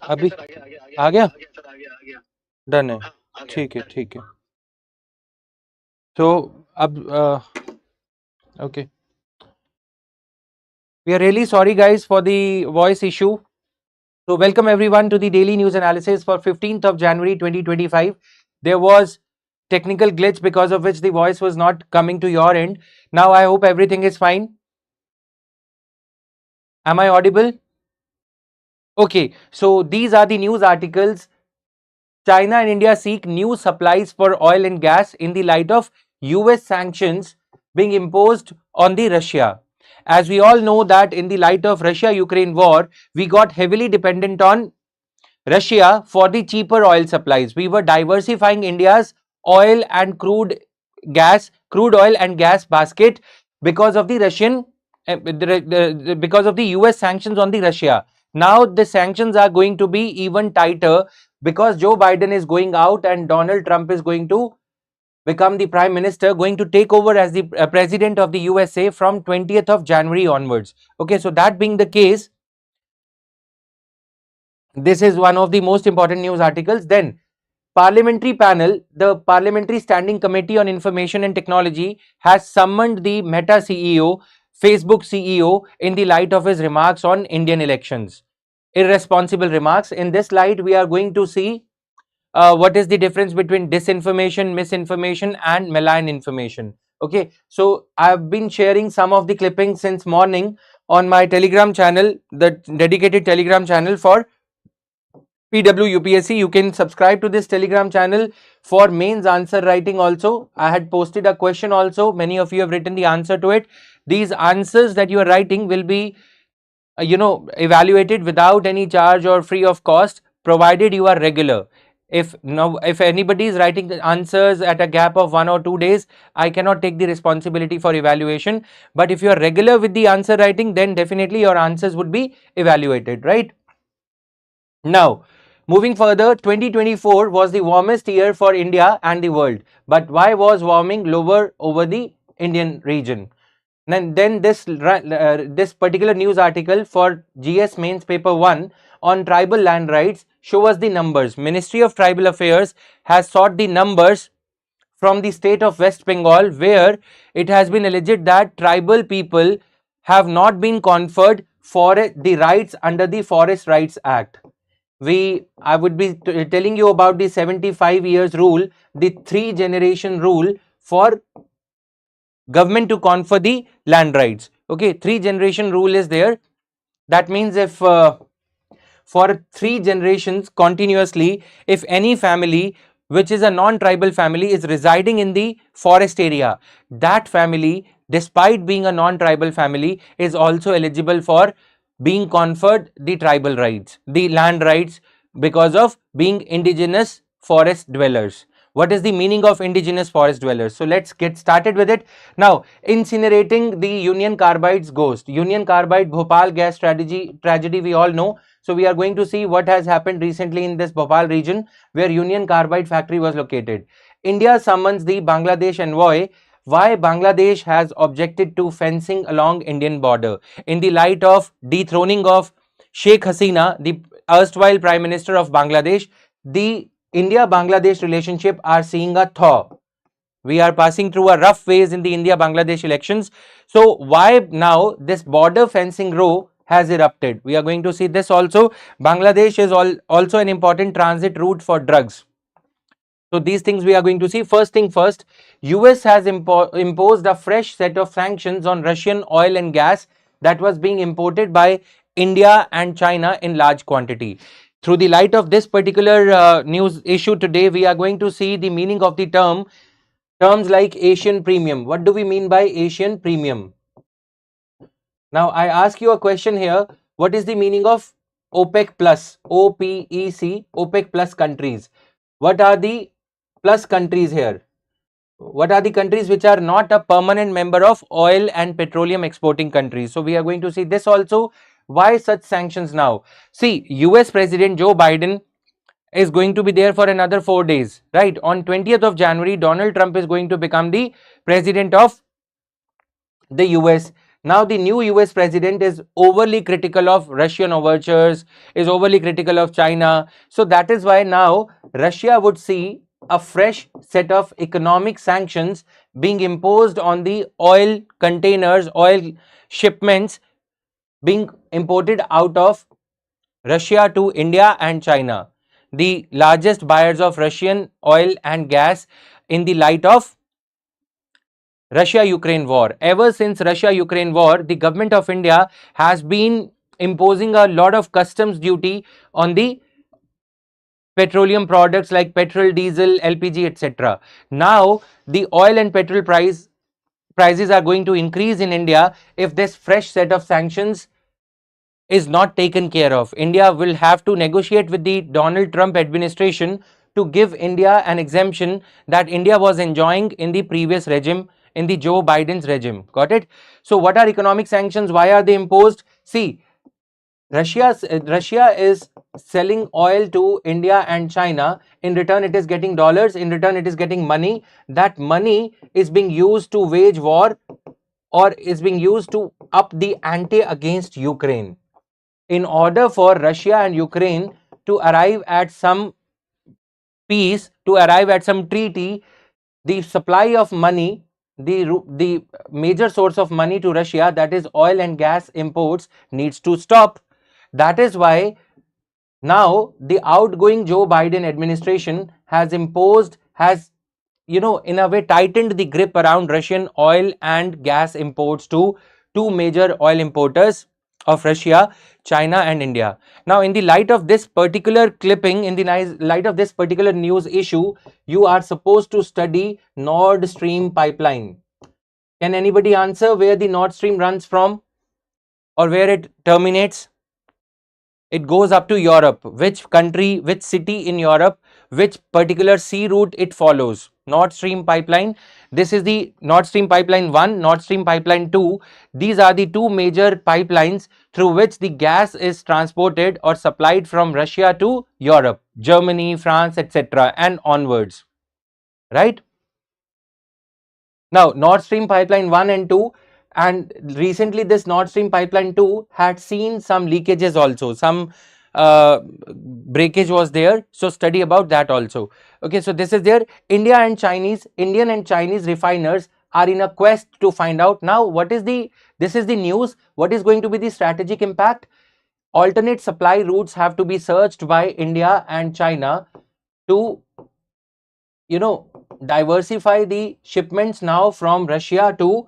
अभी आ गया, डन है, ठीक है ठीक है। तो अब okay, we are really sorry guys for the voice issue. So welcome everyone to the daily news analysis for 15th of January 2025. There was technical glitch because of which the voice was not coming to your end. Now I hope everything is fine. Am I audible? Okay, so these are the news articles. China and India seek new supplies for oil and gas in the light of US sanctions being imposed on the Russia. As we all know that in the light of Russia-Ukraine war, we got heavily dependent on Russia for the cheaper oil supplies. We were diversifying India's oil and crude oil and gas basket because of the because of the US sanctions on the Russia. Now the sanctions are going to be even tighter because Joe Biden is going out and Donald Trump is going to become the prime minister, going to take over as the president of the USA from 20th of January onwards. Okay, so that being the case, this is one of the most important news articles. Then Parliamentary panel, the Parliamentary Standing Committee on Information and Technology has summoned the Meta CEO, Facebook CEO in the light of his remarks on Indian elections. Irresponsible remarks. In this light, we are going to see what is the difference between disinformation, misinformation and malign information. Okay, so I've been sharing some of the clippings since morning on my Telegram channel, the dedicated Telegram channel for PW UPSC. You can subscribe to this Telegram channel for mains answer writing also. I had posted a question also. Many of you have written the answer to it. These answers that you are writing will be evaluated without any charge or free of cost, provided you are regular. If anybody is writing the answers at a gap of 1 or 2 days, I cannot take the responsibility for evaluation. But if you are regular with the answer writing, then definitely your answers would be evaluated, right? Now, moving further, 2024 was the warmest year for India and the world. But why was warming lower over the Indian region? Then this particular news article for GS Mains Paper 1 on tribal land rights show us the numbers. Ministry of Tribal Affairs has sought the numbers from the state of West Bengal, where it has been alleged that tribal people have not been conferred for the rights under the Forest Rights Act. I would be telling you about the 75 years rule, the 3-generation rule for government to confer the land rights. Okay, 3-generation rule is there. That means if for 3 generations continuously, if any family which is a non-tribal family is residing in the forest area, that family, despite being a non-tribal family, is also eligible for being conferred the tribal rights, the land rights, because of being indigenous forest dwellers. What is the meaning of indigenous forest dwellers? So let's get started with it. Now, incinerating the Union Carbide's ghost. Union Carbide Bhopal gas tragedy we all know. So we are going to see what has happened recently in this Bhopal region where Union Carbide factory was located. India summons the Bangladesh envoy. Why Bangladesh has objected to fencing along Indian border in the light of dethroning of Sheikh Hasina, the erstwhile Prime Minister of Bangladesh. The India-Bangladesh relationship are seeing a thaw. We are passing through a rough phase in the India-Bangladesh elections. So why now this border fencing row has erupted? We are going to see this also. Bangladesh is also an important transit route for drugs. So these things we are going to see. First thing first, US has imposed a fresh set of sanctions on Russian oil and gas that was being imported by India and China in large quantity. Through the light of this particular news issue today, we are going to see the meaning of the terms like Asian premium. What do we mean by Asian premium? Now, I ask you a question here. What is the meaning of OPEC plus, OPEC, OPEC plus countries? What are the plus countries here? What are the countries which are not a permanent member of oil and petroleum exporting countries? So we are going to see this also. Why such sanctions now? See, US President Joe Biden is going to be there for another 4 days, right? On 20th of January, Donald Trump is going to become the president of the US. Now the new US president is overly critical of Russian overtures, is overly critical of China. So that is why now Russia would see a fresh set of economic sanctions being imposed on the oil containers, oil shipments being imported out of Russia to India and China, the largest buyers of Russian oil and gas in the light of Russia-Ukraine war. Ever since Russia-Ukraine war, the government of India has been imposing a lot of customs duty on the petroleum products like petrol, diesel, LPG, etc. Now, the oil and petrol prices are going to increase in India if this fresh set of sanctions is not taken care of. India will have to negotiate with the Donald Trump administration to give India an exemption that India was enjoying in the previous regime, in the Joe Biden's regime. Got it? So what are economic sanctions? Why are they imposed? See, Russia is selling oil to India and China. In return, it is getting dollars. In return, it is getting money. That money is being used to wage war or is being used to up the ante against Ukraine. In order for Russia and Ukraine to arrive at some peace, to arrive at some treaty, the supply of money, the major source of money to Russia, that is oil and gas imports, needs to stop. That is why now the outgoing Joe Biden administration has imposed, has in a way tightened the grip around Russian oil and gas imports to two major oil importers of Russia, China and India. Now, in the light of this particular clipping, in the light of this particular news issue, you are supposed to study Nord Stream pipeline. Can anybody answer where the Nord Stream runs from or where it terminates? It goes up to Europe. Which country, which city in Europe, which particular sea route it follows? Nord Stream pipeline. This is the Nord Stream pipeline 1, Nord Stream pipeline 2. These are the two major pipelines through which the gas is transported or supplied from Russia to Europe, Germany, France, etc. and onwards. Right? Now, Nord Stream pipeline 1 and 2, and recently this Nord Stream pipeline 2 had seen some leakages also, some breakage was there. So study about that also. Okay, so this is there. Indian and Chinese refiners are in a quest to find out now this is the news. What is going to be the strategic impact? Alternate supply routes have to be searched by India and China to diversify the shipments now from Russia to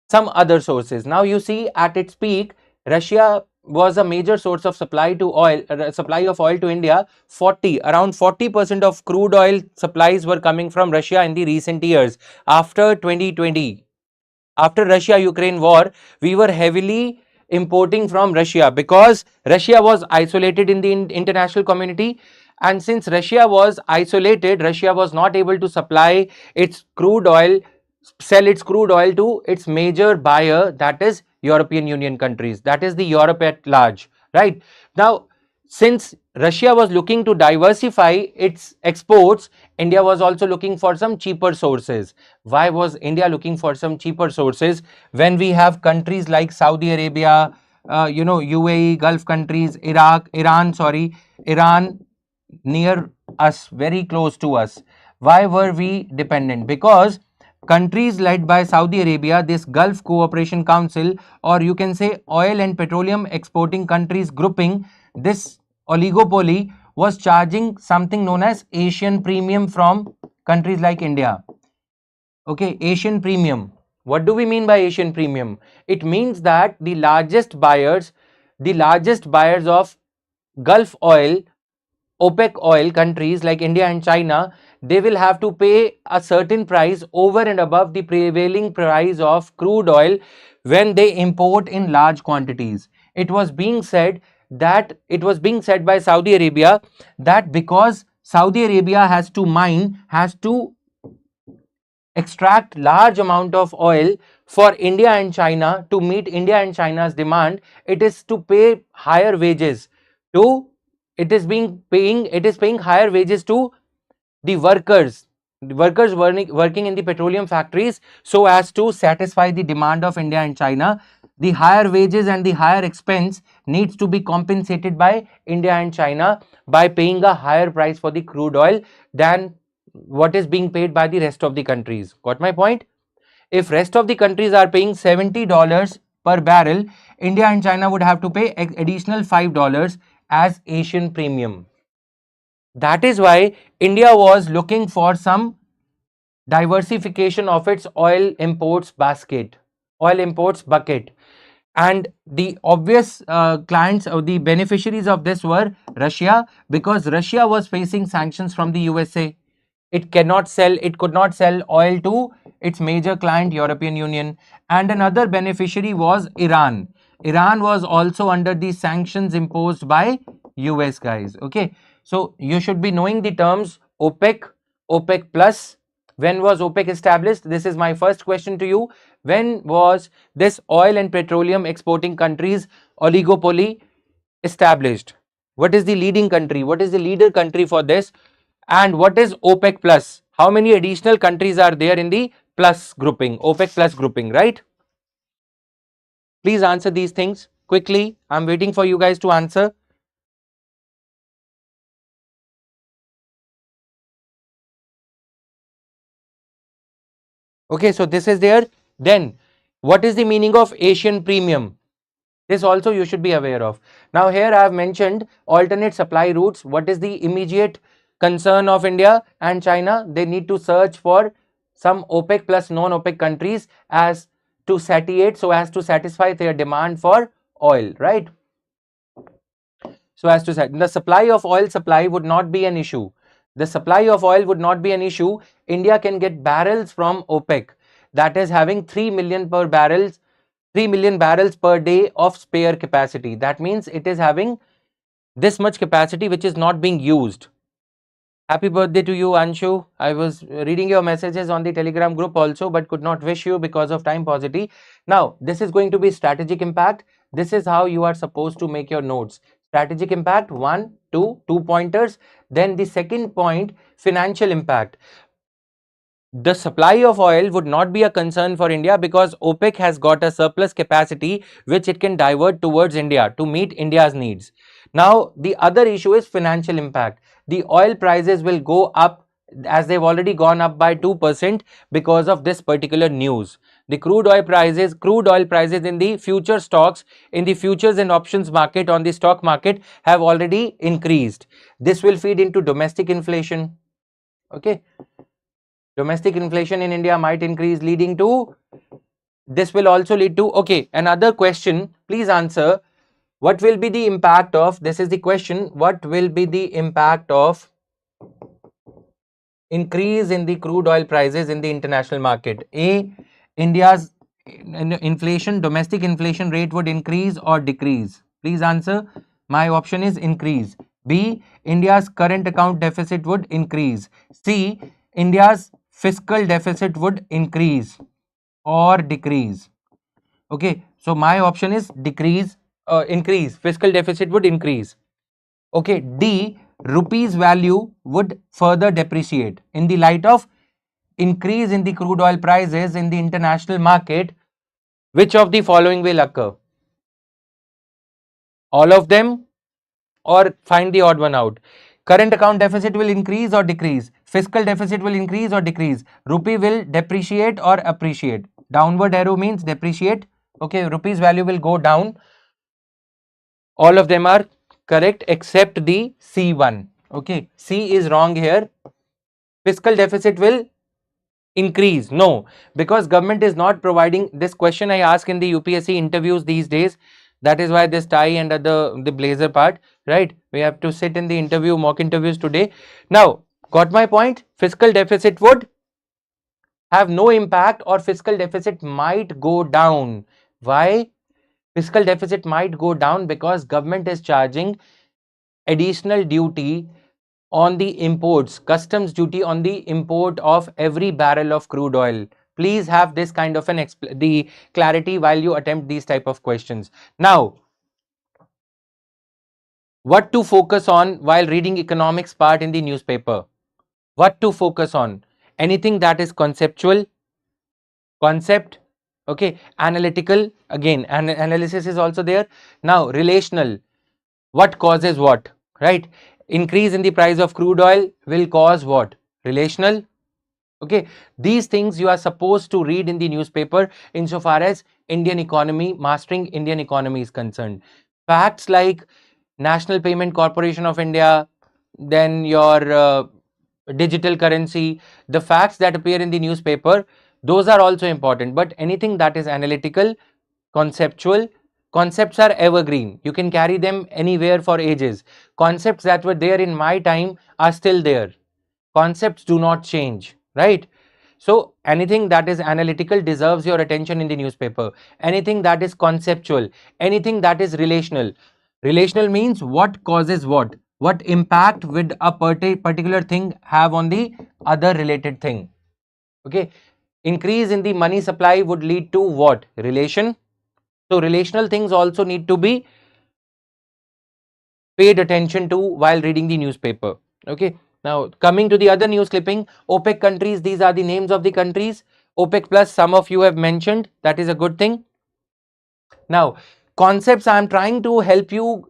some other sources. Now you see at its peak, Russia was a major source of supply to oil, supply of oil to India. Around 40% of crude oil supplies were coming from Russia in the recent years. After 2020, after Russia-Ukraine war, we were heavily importing from Russia because Russia was isolated in the international community, and since Russia was isolated, Russia was not able to supply its crude oil, sell its crude oil to its major buyer, that is European Union countries, that is the Europe at large, right? Now, since Russia was looking to diversify its exports, India was also looking for some cheaper sources. Why was India looking for some cheaper sources when we have countries like Saudi Arabia, UAE, Gulf countries, Iran near us, very close to us? Why were we dependent? Because countries led by Saudi Arabia, this Gulf Cooperation Council, or you can say oil and petroleum exporting countries grouping, this oligopoly was charging something known as Asian premium from countries like India. Okay, Asian premium. What do we mean by Asian premium? It means that the largest buyers of Gulf oil, OPEC oil countries like India and China, they will have to pay a certain price over and above the prevailing price of crude oil when they import in large quantities. It was being said by Saudi Arabia that because Saudi Arabia has to extract large amount of oil for India and China to meet India and China's demand, it is to pay higher wages to it is paying higher wages to the workers workers working in the petroleum factories so as to satisfy the demand of India and China. The higher wages and the higher expense needs to be compensated by India and China by paying a higher price for the crude oil than what is being paid by the rest of the countries. Got my point? If rest of the countries are paying $70 per barrel, India and China would have to pay additional $5 as Asian premium. That is why India was looking for some diversification of its oil imports basket, oil imports bucket. And the obvious clients or the beneficiaries of this were Russia, because Russia was facing sanctions from the USA. It could not sell oil to its major client European Union. And another beneficiary was Iran. Iran was also under the sanctions imposed by US, guys. Okay, so you should be knowing the terms OPEC, OPEC plus. When was OPEC established? This is my first question to you. When was this oil and petroleum exporting countries oligopoly established? What is the leading country? What is the leader country for this? And what is OPEC plus? How many additional countries are there in the plus grouping, OPEC plus grouping, right? Please answer these things quickly. I'm waiting for you guys to answer. Okay, so this is there. Then what is the meaning of Asian premium? This also you should be aware of. Now here I have mentioned alternate supply routes. What is the immediate concern of India and China? They need to search for some OPEC plus non-OPEC countries as to satiate, so as to satisfy their demand for oil, right? So as to the supply of oil supply would not be an issue. The supply of oil would not be an issue. India can get barrels from OPEC, that is having 3 million per barrels 3 million barrels per day of spare capacity. That means it is having this much capacity which is not being used. Happy birthday to you, Anshu. I was reading your messages on the Telegram group also, but could not wish you because of time paucity. Now, this is going to be strategic impact. This is how you are supposed to make your notes. Strategic impact, 1, 2 pointers. Then the second point, financial impact. The supply of oil would not be a concern for India because OPEC has got a surplus capacity which it can divert towards India to meet India's needs. Now, the other issue is financial impact. The oil prices will go up, as they've already gone up by 2% because of this particular news. The crude oil prices in the future stocks, in the futures and options market, on the stock market, have already increased. This will feed into domestic inflation. Okay. Domestic inflation in India might increase, leading to, this will also lead to, okay, another question, please answer. What will be the impact of, this is the question, what will be the impact of increase in the crude oil prices in the international market? A, India's inflation, domestic inflation rate would increase or decrease? Please answer. My option is increase. B, India's current account deficit would increase. C, India's fiscal deficit would increase or decrease. Okay, so my option is decrease, increase. Fiscal deficit would increase. Okay, D, rupees value would further depreciate. In the light of increase in the crude oil prices in the international market, which of the following will occur? All of them, or find the odd one out? Current account deficit will increase or decrease? Fiscal deficit will increase or decrease? Rupee will depreciate or appreciate? Downward arrow means depreciate. Okay, rupees value will go down. All of them are correct except the C one. Okay, C is wrong here. Fiscal deficit will increase. No, because government is not providing. This question I ask in the UPSC interviews these days. That is why this tie and the blazer part, right? We have to sit in the interview, mock interviews today. Now, got my point? Fiscal deficit would have no impact, or fiscal deficit might go down. Why? Fiscal deficit might go down because government is charging additional duty on the imports, customs duty on the import of every barrel of crude oil. Please have this kind of the clarity while you attempt these type of questions. Now, what to focus on while reading economics part in the newspaper? What to focus on? anything that is conceptual, concept, okay, analytical, again analysis is also there. Now relational, what causes what, right? Increase in the price of crude oil will cause what? Relational. Okay, these things you are supposed to read in the newspaper insofar as Indian economy, mastering Indian economy is concerned. Facts like National Payment Corporation of India, then your digital currency, the facts that appear in the newspaper, those are also important. But anything that is analytical, conceptual, concepts are evergreen. You can carry them anywhere for ages. Concepts that were there in my time are still there. Concepts do not change, right? So anything that is analytical deserves your attention in the newspaper. Anything that is conceptual, anything that is relational. Relational means what causes what impact would a particular thing have on the other related thing. Okay, increase in the money supply would lead to what? Relation. So relational things also need to be paid attention to while reading the newspaper. Okay, now coming to the other news clipping, OPEC countries, these are the names of the countries. OPEC plus, some of you have mentioned, that is a good thing. Now concepts, I am trying to help you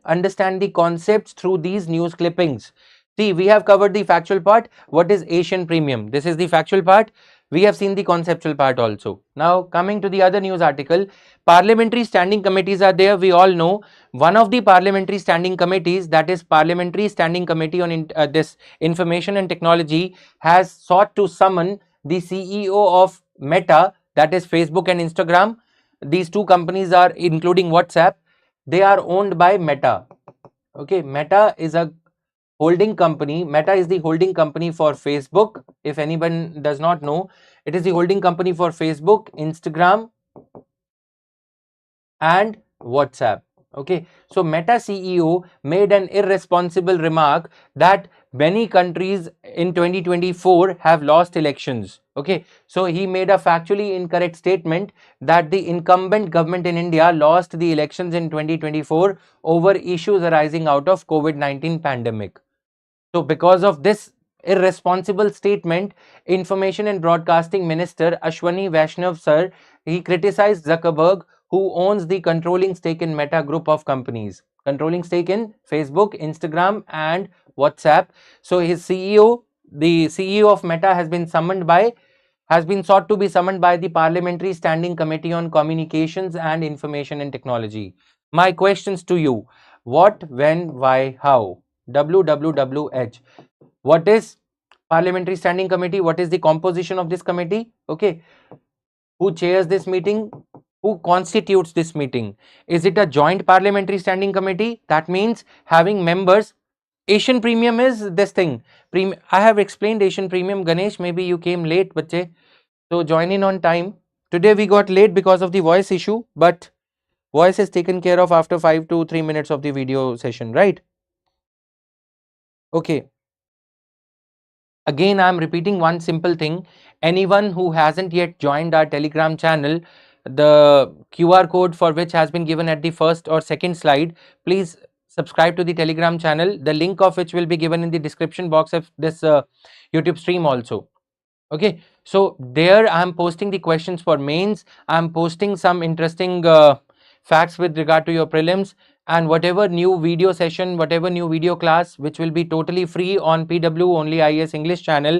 understand the concepts through these news clippings. See, we have covered the factual part. What is Asian premium? This is the factual part. We have seen the conceptual part also. Now coming to the other news article, parliamentary standing committees are there. We all know one of the parliamentary standing committees, that is Parliamentary Standing Committee on this Information and Technology, has sought to summon the CEO of Meta, that is Facebook and Instagram. These two companies are including WhatsApp. They are owned by Meta. Okay, Meta is a holding company. Meta is the holding company for Facebook. If anyone does not know, it is the holding company for Facebook, Instagram and WhatsApp. Okay, so Meta CEO made an irresponsible remark that many countries in 2024 have lost elections. Okay, so he made a factually incorrect statement that the incumbent government in India lost the elections in 2024 over issues arising out of COVID-19 pandemic. So because of this irresponsible statement, Information and Broadcasting Minister Ashwani Vaishnav sir, he criticized Zuckerberg, who owns the controlling stake in Meta group of companies, controlling stake in Facebook, Instagram and WhatsApp. So his CEO, the CEO of Meta, has been sought to be summoned by the Parliamentary Standing Committee on Communications and Information and Technology. My questions to you: what, when, why, how? WWWH. What is Parliamentary Standing Committee? What is the composition of this committee? Okay, who chairs this meeting? Who constitutes this meeting? Is it a joint Parliamentary Standing Committee? That means having members. Asian premium is this thing. I have explained Asian premium. Ganesh, maybe you came late, bache. So join in on time. Today we got late because of the voice issue, but voice is taken care of after 5 to 3 minutes of the video session, right? Okay. Again, I am repeating one simple thing. Anyone who hasn't yet joined our Telegram channel, the QR code for which has been given at the first or second slide, please subscribe to the Telegram channel, the link of which will be given in the description box of this YouTube stream also. Okay, so there I am posting the questions for mains. I am posting some interesting facts with regard to your prelims, and whatever new video session, whatever new video class which will be totally free on PW only IAS English channel,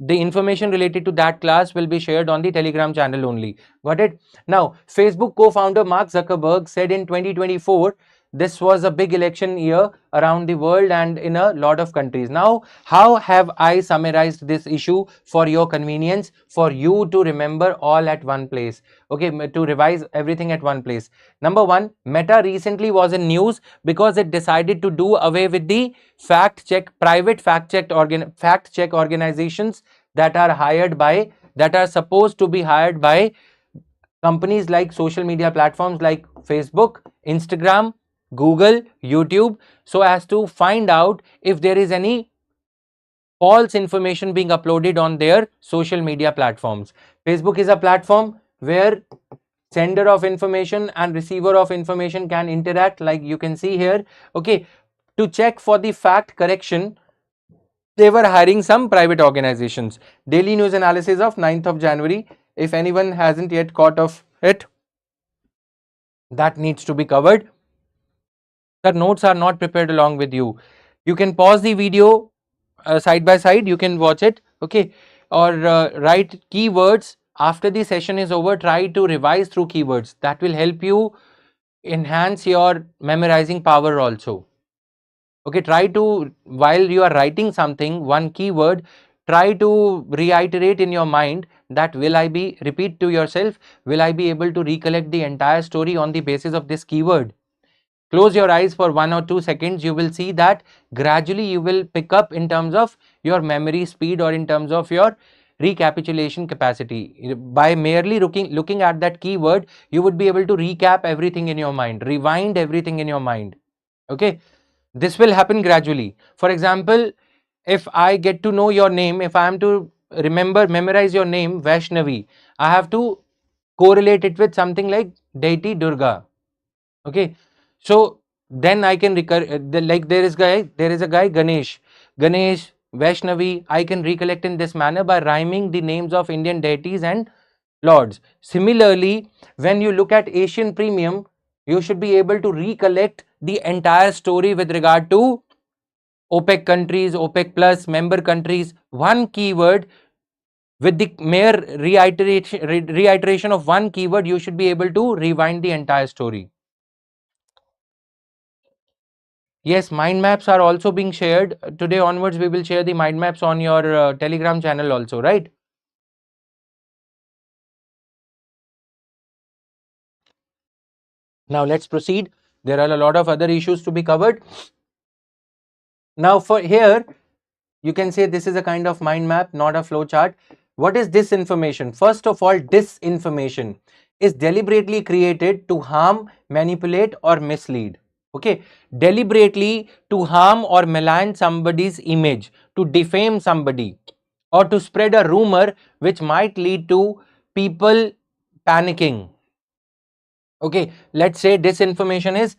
the information related to that class will be shared on the Telegram channel only. Got it? Now, Facebook co-founder Mark Zuckerberg said in 2024 this was a big election year around the world and in a lot of countries. Now, how have I summarized this issue for your convenience, for you to remember all at one place? Okay, to revise everything at one place. Number one, Meta recently was in news because it decided to do away with the private fact check organizations that are supposed to be hired by companies like social media platforms like Facebook, Instagram, Google, YouTube, so as to find out if there is any false information being uploaded on their social media platforms. Facebook is a platform where sender of information and receiver of information can interact, like you can see here. Okay, to check for the fact correction, they were hiring some private organizations. Daily news analysis of 9th of January. If anyone hasn't yet caught of it, that needs to be covered. The notes are not prepared along with you. You can pause the video side by side, you can watch it, okay, or write keywords after the session is over. Try to revise through keywords. That will help you enhance your memorizing power also. Okay, try to, while you are writing something, one keyword, try to reiterate in your mind that repeat to yourself, will I be able to recollect the entire story on the basis of this keyword? Close your eyes for 1 or 2 seconds. You will see that gradually you will pick up in terms of your memory speed or in terms of your recapitulation capacity. By merely looking at that keyword, you would be able to recap everything in your mind, rewind everything in your mind. Okay, this will happen gradually. For example, if I get to know your name, if I am to memorize your name Vaishnavi, I have to correlate it with something like deity Durga. Okay, so then I can like there is a guy Ganesh, Vaishnavi. I can recollect in this manner by rhyming the names of Indian deities and lords. Similarly, when you look at Asian Premium, you should be able to recollect the entire story with regard to OPEC countries, OPEC plus member countries. One keyword, with the mere reiteration of one keyword, you should be able to rewind the entire story. Yes, mind maps are also being shared. Today onwards, we will share the mind maps on your Telegram channel also, right? Now let's proceed. There are a lot of other issues to be covered. Now for here, you can say this is a kind of mind map, not a flow chart. What is disinformation? First of all, disinformation is deliberately created to harm, manipulate or mislead. Okay, deliberately to harm or malign somebody's image, to defame somebody, or to spread a rumor which might lead to people panicking. Okay, let's say disinformation is,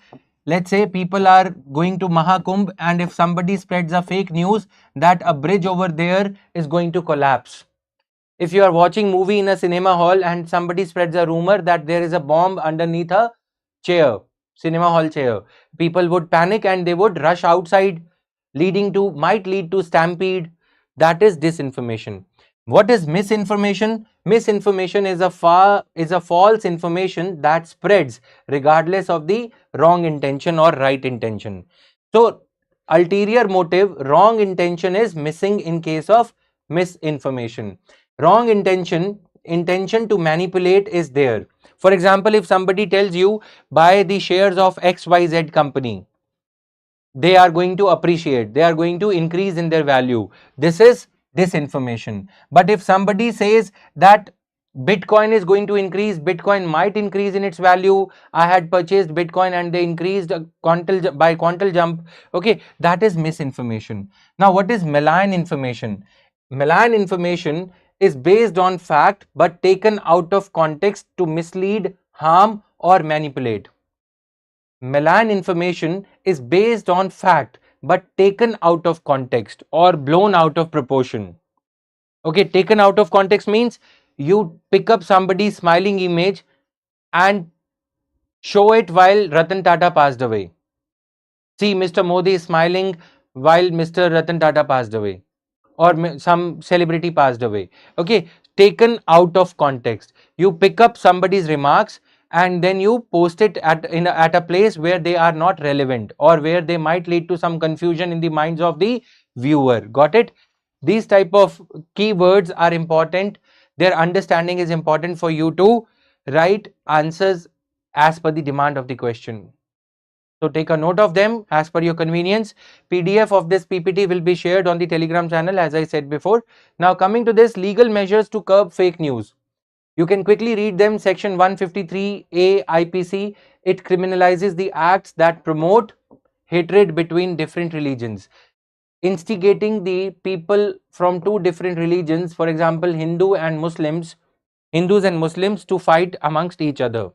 let's say people are going to Mahakumbh, and if somebody spreads a fake news that a bridge over there is going to collapse. If you are watching movie in a cinema hall and somebody spreads a rumor that there is a bomb underneath a chair, cinema hall chair, people would panic and they would rush outside, might lead to stampede. That is disinformation. What is misinformation? Misinformation is a false information that spreads regardless of the wrong intention or right intention. So ulterior motive, wrong intention is missing in case of misinformation. Wrong intention to manipulate is there. For example, if somebody tells you buy the shares of XYZ company, they are going to appreciate, they are going to increase in their value, this is disinformation. But if somebody says that Bitcoin is going to increase, Bitcoin might increase in its value, I had purchased Bitcoin and they increased by quantal jump, okay, that is misinformation. Now what is malign information? Malign information is based on fact but taken out of context to mislead, harm or manipulate. Malign information is based on fact but taken out of context or blown out of proportion. Okay, taken out of context means you pick up somebody's smiling image and show it while Ratan Tata passed away. See, Mr. Modi is smiling while Mr. Ratan Tata passed away, or some celebrity passed away. Okay, taken out of context. You pick up somebody's remarks and then you post it at a place where they are not relevant or where they might lead to some confusion in the minds of the viewer. Got it? These type of keywords are important. Their understanding is important for you to write answers as per the demand of the question. So take a note of them as per your convenience. PDF of this PPT will be shared on the Telegram channel, as I said before. Now coming to this, legal measures to curb fake news. You can quickly read them. Section 153A IPC, it criminalizes the acts that promote hatred between different religions, instigating the people from two different religions, for example Hindus and Muslims to fight amongst each other.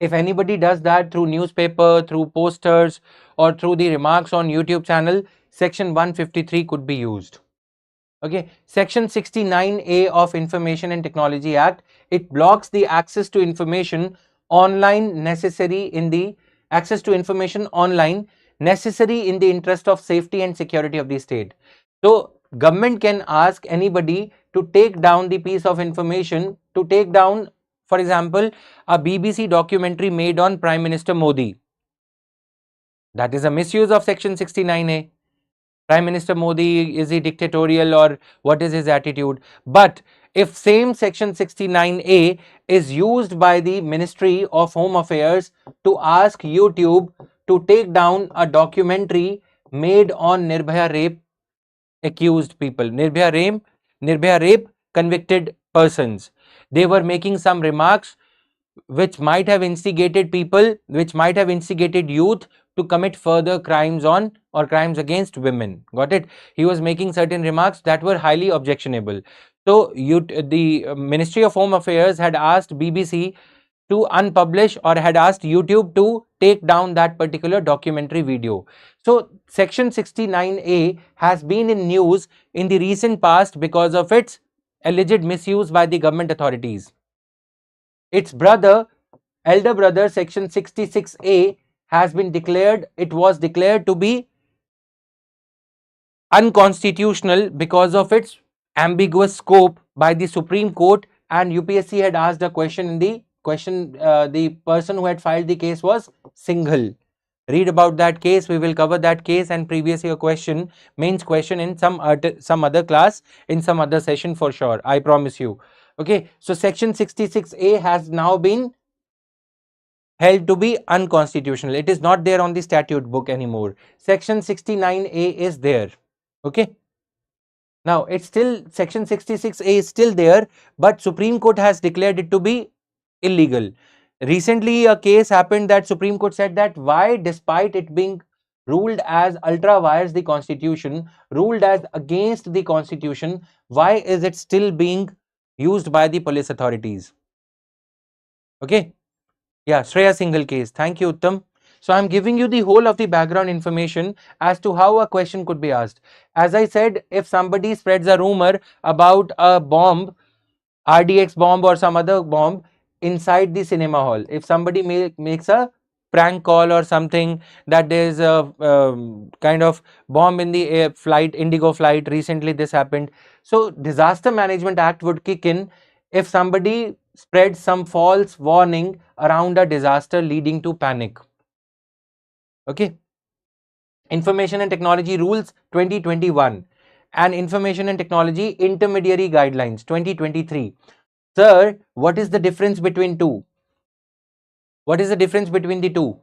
If anybody does that through newspaper, through posters or through the remarks on YouTube channel, Section 153 could be used. Okay, Section 69A of Information and Technology Act, it blocks the access to information online necessary in the interest of safety and security of the state. So government can ask anybody to take down the piece of information, to take down, for example, a BBC documentary made on Prime Minister Modi. That is a misuse of Section 69A. Prime Minister Modi, is he dictatorial or what is his attitude? But if same Section 69A is used by the Ministry of Home Affairs to ask YouTube to take down a documentary made on Nirbhaya rape accused people, Nirbhaya rape convicted persons, they were making some remarks which might have instigated people, which might have instigated youth to commit further crimes on or crimes against women. Got it? He was making certain remarks that were highly objectionable. So the Ministry of Home Affairs had asked BBC to unpublish, or had asked YouTube to take down that particular documentary video. So Section 69A has been in news in the recent past because of its alleged misuse by the government authorities. Its elder brother, Section 66A, has been declared, it was declared to be unconstitutional because of its ambiguous scope by the Supreme Court, and UPSC had asked a question in the the person who had filed the case was Singhal. Read about that case, we will cover that case and previous year question, mains question in some other class, in some other session for sure, I promise you. Okay, so Section 66A has now been held to be unconstitutional. It is not there on the statute book anymore. Section 69A is there. Okay. Now, it's still, Section 66A is still there, but Supreme Court has declared it to be illegal. Recently, a case happened that Supreme Court said that why, despite it being ruled as ultra vires the Constitution, ruled as against the Constitution, why is it still being used by the police authorities? Okay. Yeah, Shreya Singhal case. Thank you, Uttam. So I'm giving you the whole of the background information as to how a question could be asked. As I said, if somebody spreads a rumor about a bomb, RDX bomb or some other bomb inside the cinema hall, if somebody makes a prank call or something that there is a kind of bomb in the air flight, Indigo flight, recently this happened. So Disaster Management Act would kick in if somebody spreads some false warning around a disaster leading to panic. Okay. Information and Technology Rules 2021 and Information and Technology Intermediary Guidelines 2023. Sir, what is the difference between two? What is the difference between the two?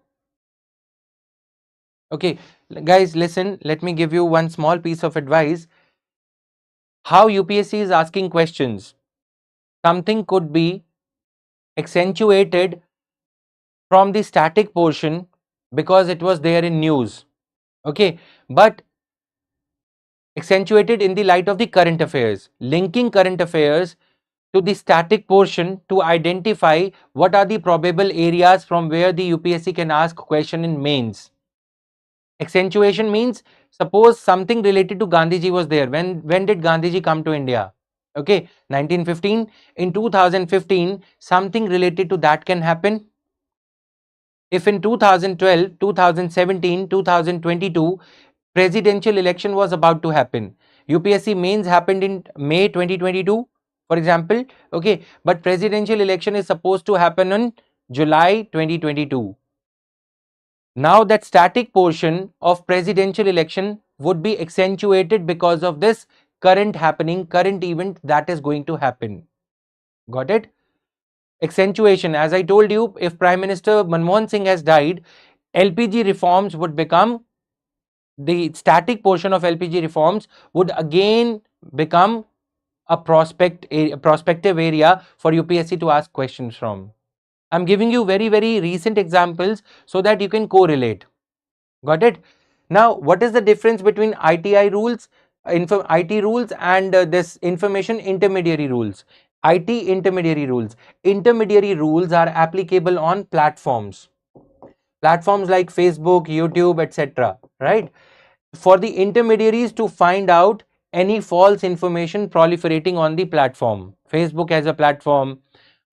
Okay, guys, listen, let me give you one small piece of advice. How UPSC is asking questions. Something could be accentuated from the static portion because it was there in news. Okay, but accentuated in the light of the current affairs, linking current affairs to the static portion to identify what are the probable areas from where the UPSC can ask question in mains. Accentuation means, suppose something related to Gandhiji was there. When did Gandhiji come to India? Okay, 1915. In 2015, something related to that can happen. If in 2012, 2017, 2022, presidential election was about to happen. UPSC mains happened in May 2022, for example. Okay, but presidential election is supposed to happen in July 2022. Now that static portion of presidential election would be accentuated because of this current happening, current event that is going to happen. Got it? Accentuation, as I told you, if Prime Minister Manmohan Singh has died, LPG reforms would become, the static portion of LPG reforms would again become a prospective area for UPSC to ask questions from. I'm giving you very recent examples so that you can correlate. Got it? Now, what is the difference between ITI rules, IT rules and this information intermediary rules? IT intermediary rules. Intermediary rules are applicable on platforms like Facebook, YouTube, etc. Right? for the intermediaries to find out any false information proliferating on the platform. Facebook as a platform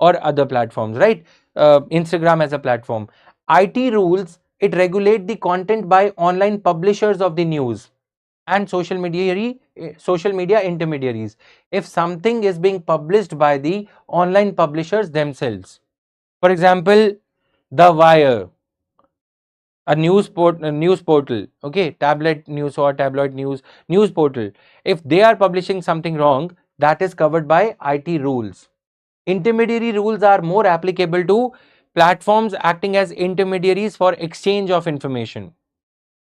or other platforms, right? Instagram as a platform. IT rules, it regulate the content by online publishers of the news and social media intermediaries. If something is being published by the online publishers themselves, for example, The Wire, a news portal, okay, tablet news or tabloid news portal, if they are publishing something wrong, that is covered by IT rules. Intermediary rules are more applicable to platforms acting as intermediaries for exchange of information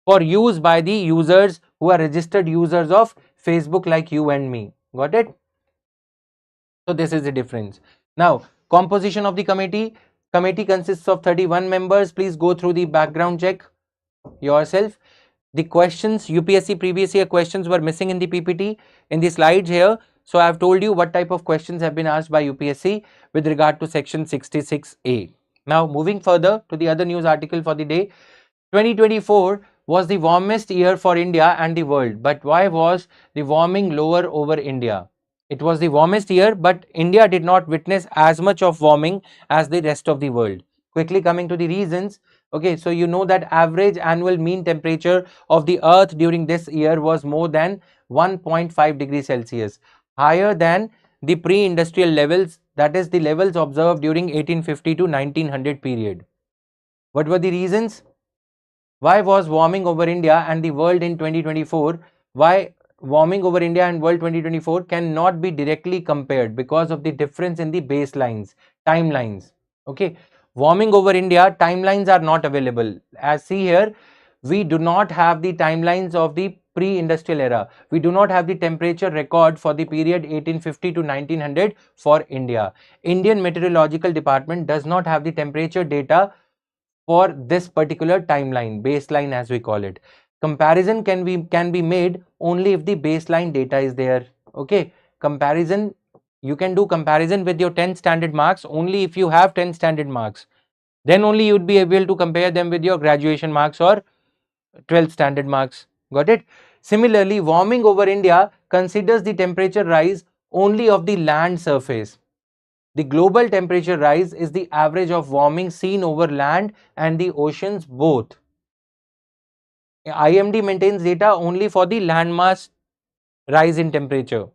for use by the users who are registered users of Facebook, like you and me. Got it? So this is the difference. Now, composition of the committee. Committee consists of 31 members. Please go through the background check yourself. The questions, UPSC previous year questions were missing in the PPT, in the slides here. So I have told you what type of questions have been asked by UPSC with regard to section 66A. Now moving further to the other news article for the day. 2024 was the warmest year for India and the world. But why was the warming lower over India? It was the warmest year, but India did not witness as much of warming as the rest of the world. Quickly coming to the reasons. Okay, so you know that average annual mean temperature of the earth during this year was more than 1.5 degrees Celsius, higher than the pre-industrial levels, that is the levels observed during 1850 to 1900 period. What were the reasons? Why was warming over India and the world in 2024? Why warming over India and world 2024 cannot be directly compared? Because of the difference in the baselines, timelines. Okay, warming over India, timelines are not available. As see here, we do not have the timelines of the pre-industrial era. We do not have the temperature record for the period 1850 to 1900 for India. Indian Meteorological Department does not have the temperature data for this particular timeline, baseline as we call it. Comparison can be made only if the baseline data is there. Okay, comparison, you can do comparison with your 10 standard marks only if you have 10 standard marks. Then only you would be able to compare them with your graduation marks or 12 standard marks. Got it? Similarly, warming over India considers the temperature rise only of the land surface. The global temperature rise is the average of warming seen over land and the oceans both. IMD maintains data only for the landmass rise in temperature.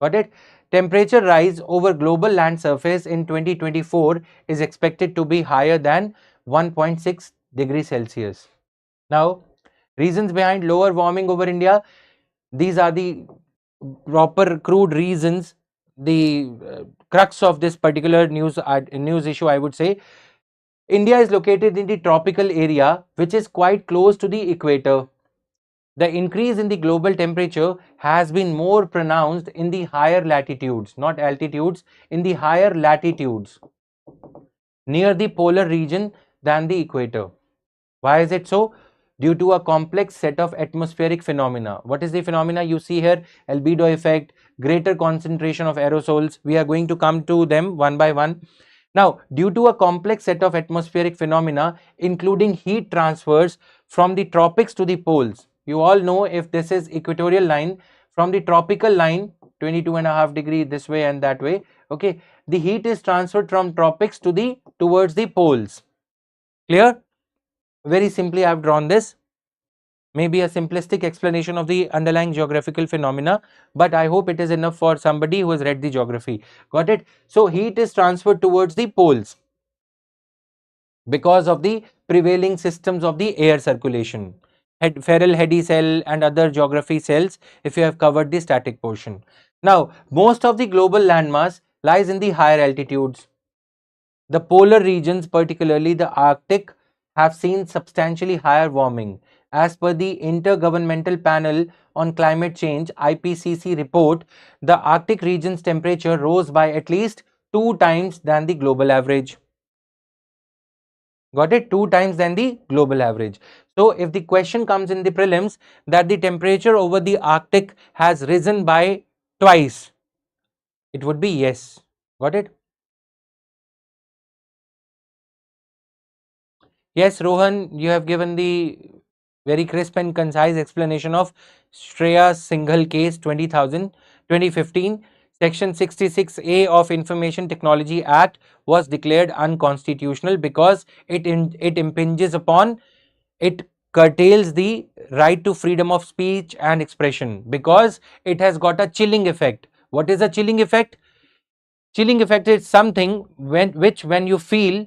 Got it? Temperature rise over global land surface in 2024 is expected to be higher than 1.6 degrees Celsius. Now, reasons behind lower warming over India. These are the proper crude reasons, the crux of this particular news issue, I would say. India is located in the tropical area, which is quite close to the equator. The increase in the global temperature has been more pronounced in the higher latitudes, not altitudes, in the higher latitudes near the polar region than the equator. Why is it so? Due to a complex set of atmospheric phenomena. What is the phenomena you see here? Albedo effect, greater concentration of aerosols. We are going to come to them one by one. Now, due to a complex set of atmospheric phenomena, including heat transfers from the tropics to the poles. You all know, if this is equatorial line, from the tropical line, 22.5 degree this way and that way. Okay, the heat is transferred from tropics to the towards the poles. Clear? Very simply I have drawn this. Maybe a simplistic explanation of the underlying geographical phenomena, but I hope it is enough for somebody who has read the geography. Got it? So heat is transferred towards the poles because of the prevailing systems of the air circulation. Ferrel Heady cell and other geography cells, if you have covered the static portion. Now, most of the global landmass lies in the higher altitudes. The polar regions, particularly the Arctic, have seen substantially higher warming. As per the Intergovernmental Panel on Climate Change (IPCC) report, the Arctic region's temperature rose by at least 2 times than the global average. Got it? 2 times than the global average. So, if the question comes in the prelims that the temperature over the Arctic has risen by twice, it would be yes. Got it? Yes, Rohan, you have given the Very crisp and concise explanation of Shreya Singhal case 2015. Section 66A of Information Technology Act was declared unconstitutional because it impinges upon, it curtails the right to freedom of speech and expression, because it has got a chilling effect. What is a chilling effect? Chilling effect is something when you feel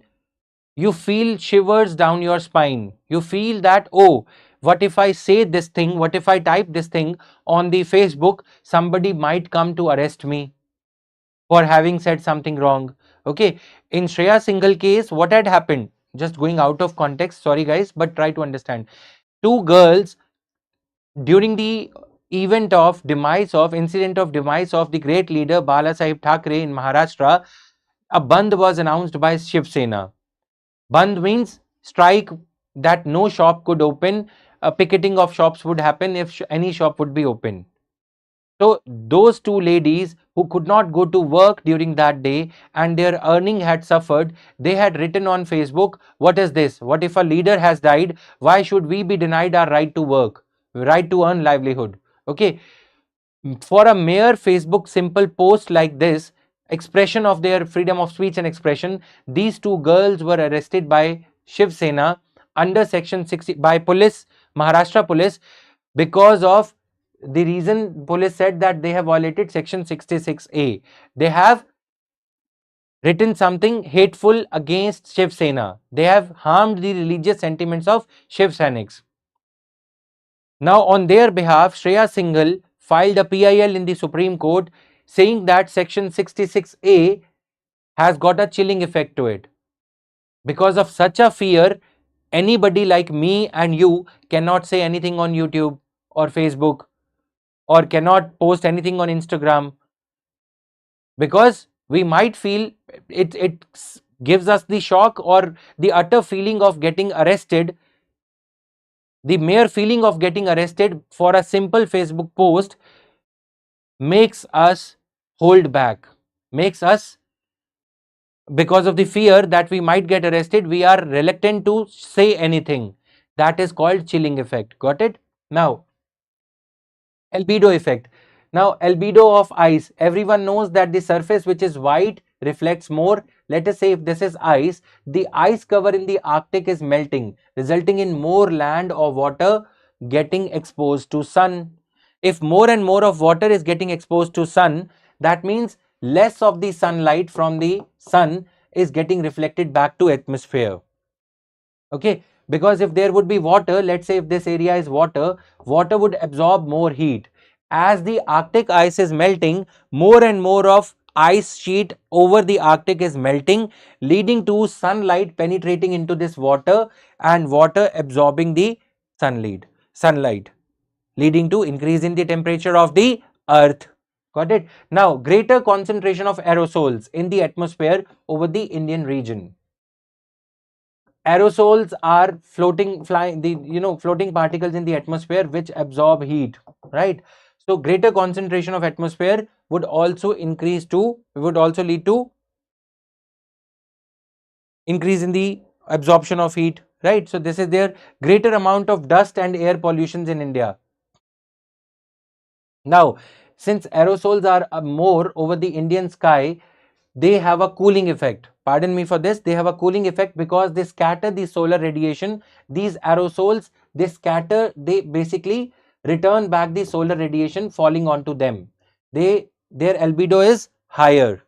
shivers down your spine. You feel that, oh, what if I say this thing, what if I type this thing on the Facebook, somebody might come to arrest me for having said something wrong. Okay, in Shreya Singhal case, what had happened, just going out of context, sorry guys, but try to understand. Two girls, during the incident of demise of the great leader Bala Sahib Thackeray in Maharashtra, a Bandh was announced by Shiv Sena. Bandh means strike, that no shop could open. A picketing of shops would happen if any shop would be open. So those two ladies who could not go to work during that day and their earning had suffered, they had written on Facebook, what is this? What if a leader has died? Why should we be denied our right to work, right to earn livelihood? Okay, for a mere Facebook simple post like this, expression of their freedom of speech and expression, these two girls were arrested by Shiv Sena under section 60 by police, Maharashtra police, because of the reason police said that they have violated section 66A. They have written something hateful against Shiv Sena. They have harmed the religious sentiments of Shiv Sainiks. Now, on their behalf, Shreya Singhal filed a PIL in the Supreme Court saying that section 66A has got a chilling effect to it. Because of such a fear, anybody like me and you cannot say anything on YouTube or Facebook, or cannot post anything on Instagram, because we might feel it gives us the shock or the utter feeling of getting arrested. The mere feeling of getting arrested for a simple Facebook post makes us hold back, makes us, because of the fear that we might get arrested, we are reluctant to say anything. That is called chilling effect. Got it? Now, albedo effect. Now, albedo of ice. Everyone knows that the surface which is white reflects more. Let us say if this is ice, the ice cover in the Arctic is melting, resulting in more land or water getting exposed to sun. If more and more of water is getting exposed to sun, that means less of the sunlight from the sun is getting reflected back to atmosphere. Okay, because if there would be water, let's say if this area is water, water would absorb more heat. As the Arctic ice is melting, more and more of ice sheet over the Arctic is melting, leading to sunlight penetrating into this water and water absorbing the sunlight, leading to increase in the temperature of the earth. Got it? Now, greater concentration of aerosols in the atmosphere over the Indian region. Aerosols are floating particles in the atmosphere which absorb heat, right? So greater concentration of atmosphere would also lead to increase in the absorption of heat, right? So this is their greater amount of dust and air pollutions in India. Now, since aerosols are more over the Indian sky, they have a cooling effect. Pardon me for this. They have a cooling effect because they scatter the solar radiation. These aerosols, they basically return back the solar radiation falling onto them. Their albedo is higher,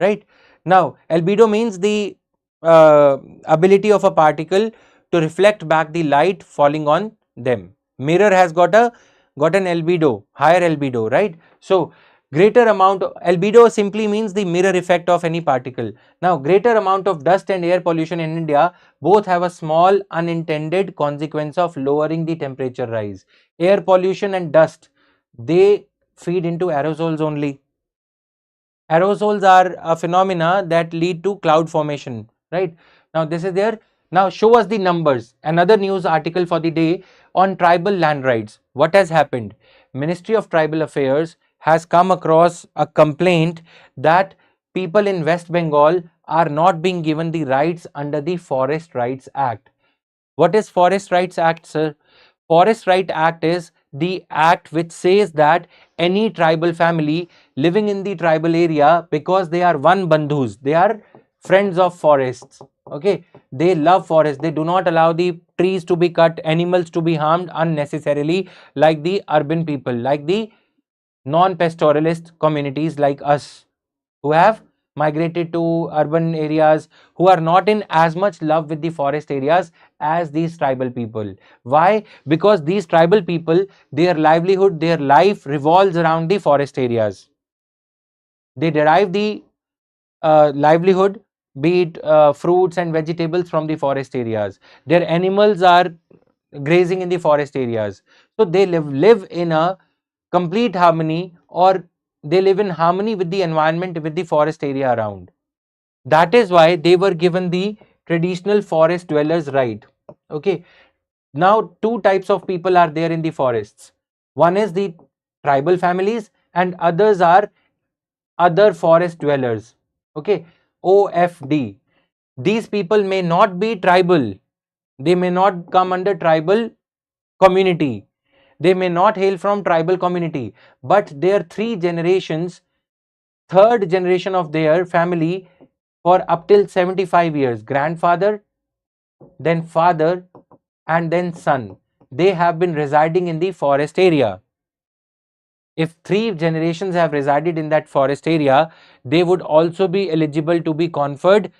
right? Now, albedo means the ability of a particle to reflect back the light falling on them. Mirror has got an albedo, higher albedo, right? So, greater amount of albedo simply means the mirror effect of any particle. Now, greater amount of dust and air pollution in India both have a small unintended consequence of lowering the temperature rise. Air pollution and dust, they feed into aerosols only. Aerosols are a phenomena that lead to cloud formation, right? Now, this is there. Now, show us the numbers. Another news article for the day on tribal land rights. What has happened? Ministry of Tribal Affairs has come across a complaint that people in West Bengal are not being given the rights under the Forest Rights Act. What is Forest Rights Act, sir? Forest Right Act is the act which says that any tribal family living in the tribal area, because they are one bandhus, they are friends of forests, okay, they love forests, they do not allow the trees to be cut, animals to be harmed unnecessarily like the urban people, like the non-pastoralist communities like us who have migrated to urban areas, who are not in as much love with the forest areas as these tribal people. Why? Because these tribal people, their livelihood, their life revolves around the forest areas. They derive the livelihood, be it fruits and vegetables, from the forest areas. Their animals are grazing in the forest areas. So they live in a complete harmony, or they live in harmony with the environment, with the forest area around. That is why they were given the traditional forest dwellers right. Okay. Now, two types of people are there in the forests. One is the tribal families, and others are other forest dwellers. Okay. OFD. These people may not be tribal. They may not come under tribal community. They may not hail from tribal community, but their three generations, third generation of their family for up till 75 years, grandfather, then father, and then son, they have been residing in the forest area. If three generations have resided in that forest area, they would also be eligible to be conferred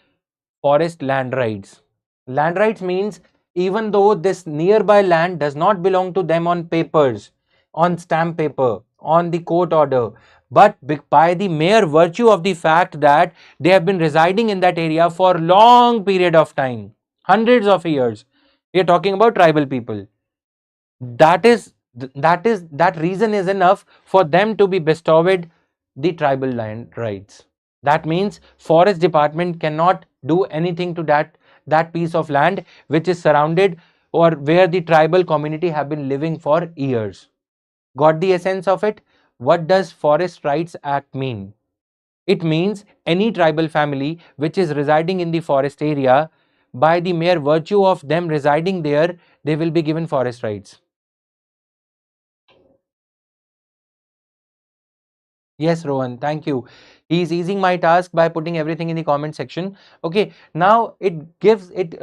forest land rights. Land rights means even though this nearby land does not belong to them on papers, on stamp paper, on the court order, but by the mere virtue of the fact that they have been residing in that area for long period of time, hundreds of years. We are talking about tribal people. That reason is enough for them to be bestowed the tribal land rights. That means forest department cannot do anything to that piece of land which is surrounded or where the tribal community have been living for years. Got the essence of it? What does Forest Rights Act mean? It means any tribal family which is residing in the forest area, by the mere virtue of them residing there, they will be given forest rights. Yes, Rohan, thank you. He's easing my task by putting everything in the comment section. Okay, now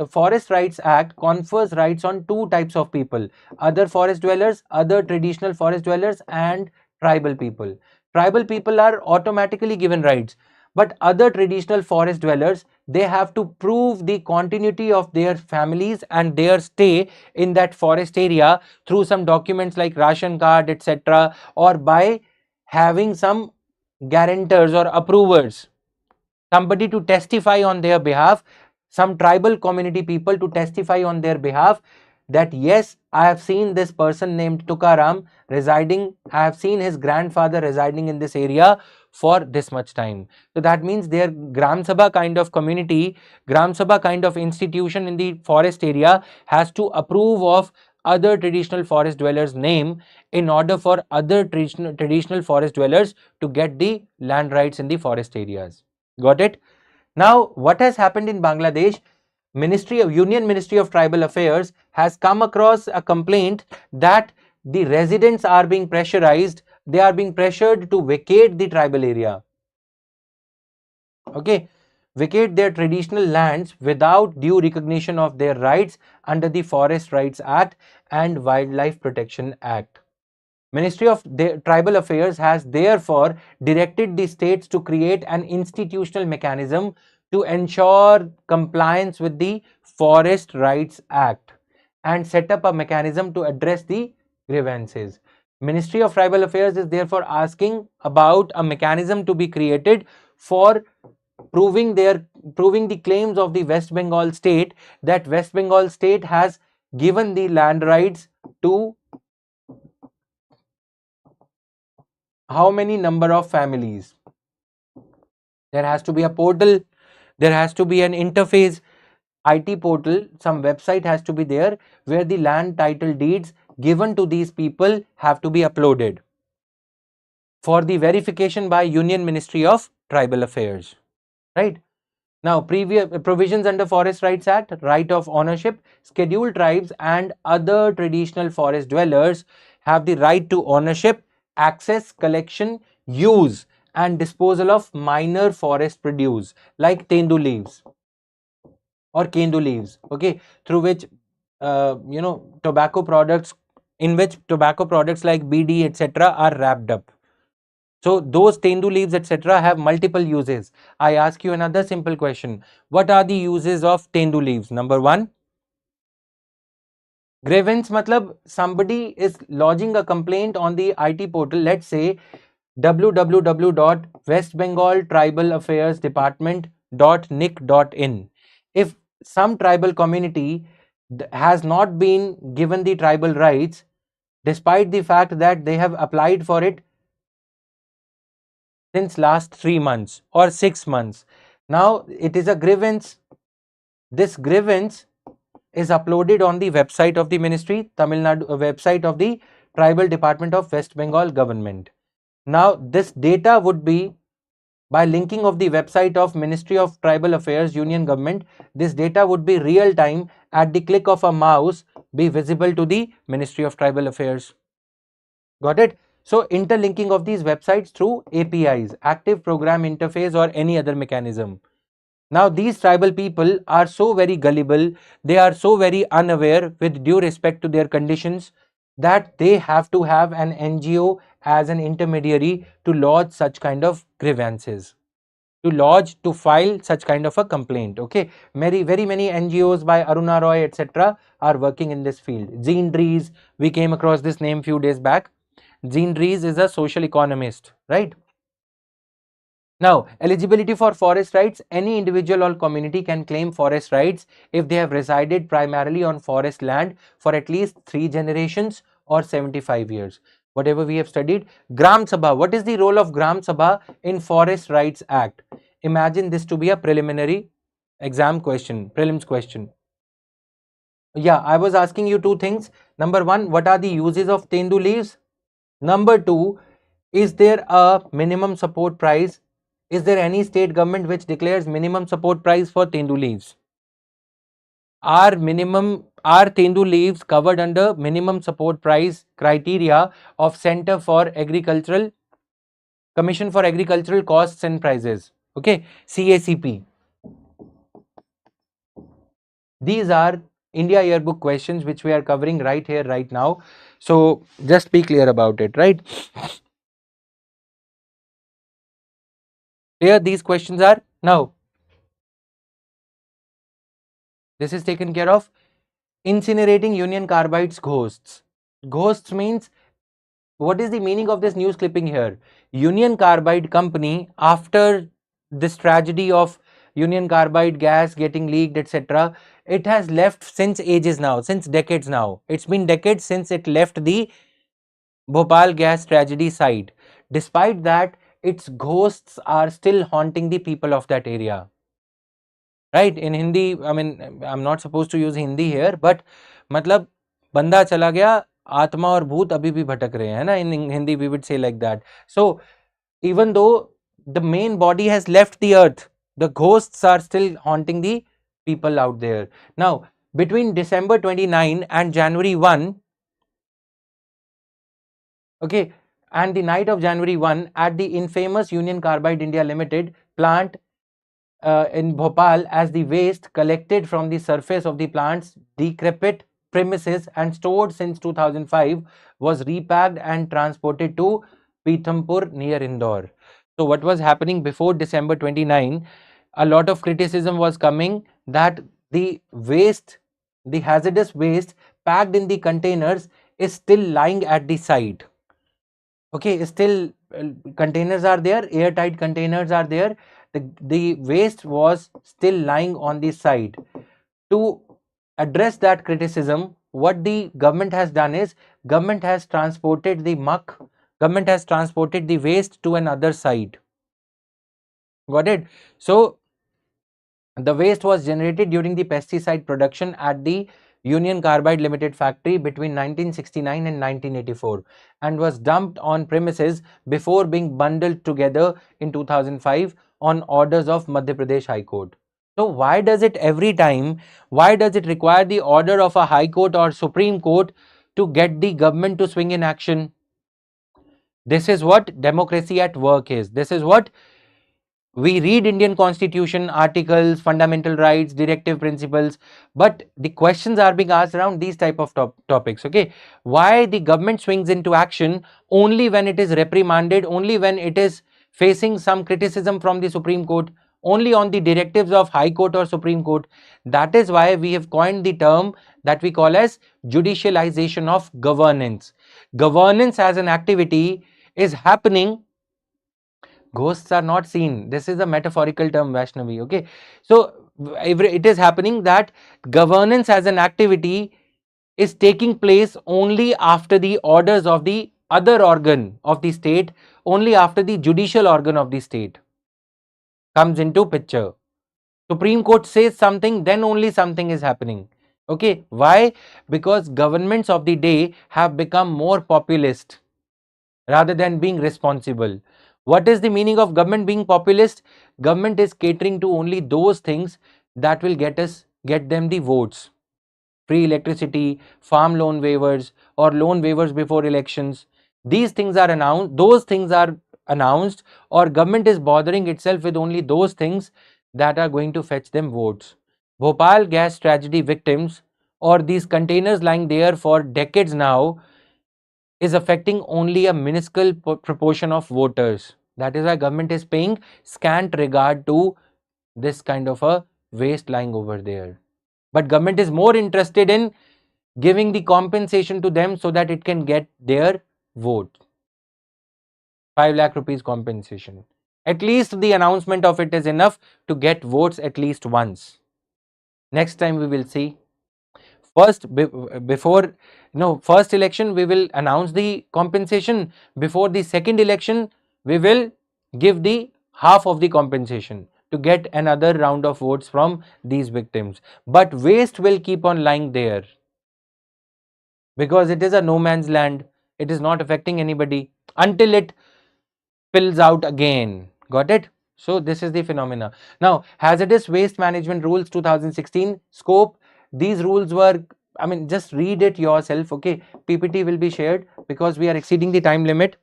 Forest Rights Act confers rights on two types of people: other forest dwellers, other traditional forest dwellers, and tribal people. Tribal people are automatically given rights, but other traditional forest dwellers, they have to prove the continuity of their families and their stay in that forest area through some documents like ration card, etc., or by having some guarantors or approvers, somebody to testify on their behalf, some tribal community people to testify on their behalf that yes, I have seen this person named Tukaram residing, I have seen his grandfather residing in this area for this much time. So that means their Gram Sabha kind of community, Gram Sabha kind of institution in the forest area has to approve of other traditional forest dwellers' name in order for other traditional forest dwellers to get the land rights in the forest areas. Got it? Now, what has happened in Bangladesh? Union Ministry of Tribal Affairs has come across a complaint that the residents are being pressurized, they are being pressured to vacate the tribal area. Okay, vacate their traditional lands without due recognition of their rights under the Forest Rights Act and Wildlife Protection Act. Ministry of Tribal Affairs has therefore directed the states to create an institutional mechanism to ensure compliance with the Forest Rights Act and set up a mechanism to address the grievances. Ministry of Tribal Affairs is therefore asking about a mechanism to be created for proving the claims of the West Bengal state, that West Bengal state has given the land rights to how many number of families. There has to be a portal, there has to be an interface, IT portal, some website has to be there where the land title deeds given to these people have to be uploaded for the verification by Union Ministry of Tribal Affairs, right? Now, previous provisions under Forest Rights Act, right of ownership, scheduled tribes and other traditional forest dwellers have the right to ownership, access, collection, use and disposal of minor forest produce like tendu leaves or kendu leaves, okay, through which tobacco products, in which tobacco products like BD etc. are wrapped up. So those tendu leaves etc. have multiple uses. I ask you another simple question. What are the uses of tendu leaves? Number one, grievance matlab somebody is lodging a complaint on the IT portal. Let's say www.westbengaltribalaffairsdepartment.nic.in. If some tribal community has not been given the tribal rights despite the fact that they have applied for it since last 3 months or 6 months. Now it is a grievance. This grievance is uploaded on the website of the ministry, Tamil Nadu website of the Tribal Department of West Bengal government. Now this data would be, by linking of the website of Ministry of Tribal Affairs, Union Government, this data would be real time at the click of a mouse be visible to the Ministry of Tribal Affairs. Got it? So interlinking of these websites through APIs, active program interface or any other mechanism. Now these tribal people are so very gullible, they are so very unaware with due respect to their conditions that they have to have an NGO as an intermediary to lodge such kind of grievances, to file such kind of a complaint. Okay, very many NGOs by Aruna Roy etc. are working in this field. Jean Dries, we came across this name few days back. Jean Dries is a social economist, right? Now, eligibility for forest rights. Any individual or community can claim forest rights if they have resided primarily on forest land for at least 3 generations or 75 years. Whatever we have studied. Gram Sabha. What is the role of Gram Sabha in Forest Rights Act? Imagine this to be a preliminary exam question, prelims question. Yeah, I was asking you two things. Number one, what are the uses of tendu leaves? Number two, is there a minimum support price? Is there any state government which declares minimum support price for tendu leaves? Are tendu leaves covered under minimum support price criteria of Center for Agricultural Commission for Agricultural Costs and Prices? Okay, CACP. These are India yearbook questions which we are covering right here, right now. So just be clear about it, right? Here these questions are. Now this is taken care of. Incinerating Union Carbide's ghosts. Ghosts means, what is the meaning of this news clipping here? Union Carbide company, after this tragedy of Union Carbide gas getting leaked etc., it has left since ages now, since decades now. It's been decades since it left the Bhopal gas tragedy site. Despite that, its ghosts are still haunting the people of that area. Right? In Hindi, I mean, I'm not supposed to use Hindi here, but मतलब बंदा चला गया, आत्मा और भूत अभी भी भटक रहे हैं ना. In Hindi we would say like that. So even though the main body has left the earth, the ghosts are still haunting the people out there. Now between December 29 and January 1, okay, and the night of January 1, at the infamous Union Carbide India Limited plant in Bhopal, as the waste collected from the surface of the plant's decrepit premises and stored since 2005 was repacked and transported to Pithampur near Indore. So what was happening before December 29? A lot of criticism was coming that the waste, the hazardous waste packed in the containers is still lying at the site. Okay, still containers are there, airtight containers are there. The waste was still lying on the site. To address that criticism, what the government has done is, government has transported the muck, government has transported the waste to another site. Got it? So the waste was generated during the pesticide production at the Union Carbide Limited factory between 1969 and 1984 and was dumped on premises before being bundled together in 2005 on orders of Madhya Pradesh High Court. So why does it every time, why does it require the order of a High Court or Supreme Court to get the government to swing in action? This is what democracy at work is. This is what we read Indian constitution, articles, fundamental rights, directive principles, but the questions are being asked around these type of topics. Okay, why the government swings into action only when it is reprimanded, only when it is facing some criticism from the Supreme Court, only on the directives of High Court or Supreme Court. That is why we have coined the term that we call as judicialization of governance. Governance as an activity is happening. Ghosts are not seen. This is a metaphorical term, Vaishnavi. Okay, so it is happening that governance as an activity is taking place only after the orders of the other organ of the state, only after the judicial organ of the state comes into picture. Supreme Court says something, then only something is happening. Okay, why? Because governments of the day have become more populist rather than being responsible. What is the meaning of government being populist? Government is catering to only those things that will get them the votes. Free electricity, farm loan waivers, or loan waivers before elections. These things are announced, those things are announced, or government is bothering itself with only those things that are going to fetch them votes. Bhopal gas tragedy victims, or these containers lying there for decades now, is affecting only a minuscule proportion of voters. That is why government is paying scant regard to this kind of a waste lying over there. But government is more interested in giving the compensation to them so that it can get their vote. 5 lakh rupees compensation. At least the announcement of it is enough to get votes at least once. Next time we will see. First election we will announce the compensation. Before the second election we will give the half of the compensation to get another round of votes from these victims. But waste will keep on lying there because it is a no man's land. It is not affecting anybody until it spills out again. Got it? So this is the phenomena. Now, hazardous waste management rules 2016 scope. These rules were, I mean, just read it yourself. Okay, PPT will be shared because we are exceeding the time limit.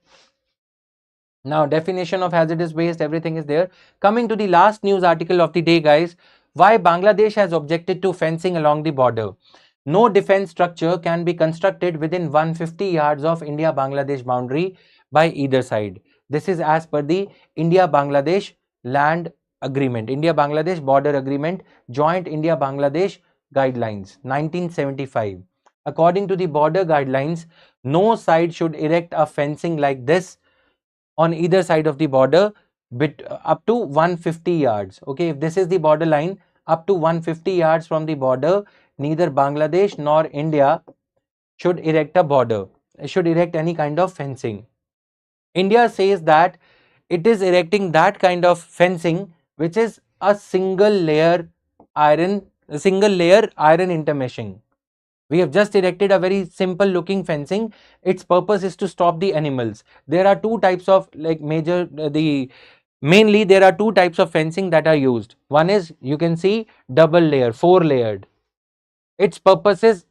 Now, definition of hazardous waste, everything is there. Coming to the last news article of the day, guys. Why Bangladesh has objected to fencing along the border. No defense structure can be constructed within 150 yards of India-Bangladesh boundary by either side. This is as per the India-Bangladesh land agreement, India-Bangladesh border agreement, joint India-Bangladesh guidelines, 1975. According to the border guidelines, no side should erect a fencing like this on either side of the border up to 150 yards. Okay, if this is the border line, up to 150 yards from the border, neither Bangladesh nor India should erect any kind of fencing. India says that it is erecting that kind of fencing which is a single layer iron intermeshing. We have just erected a very simple looking fencing. Its purpose is to stop the animals. There are two types of mainly there are two types of fencing that are used. One is, you can see, double layer, 4 layered. Its purpose is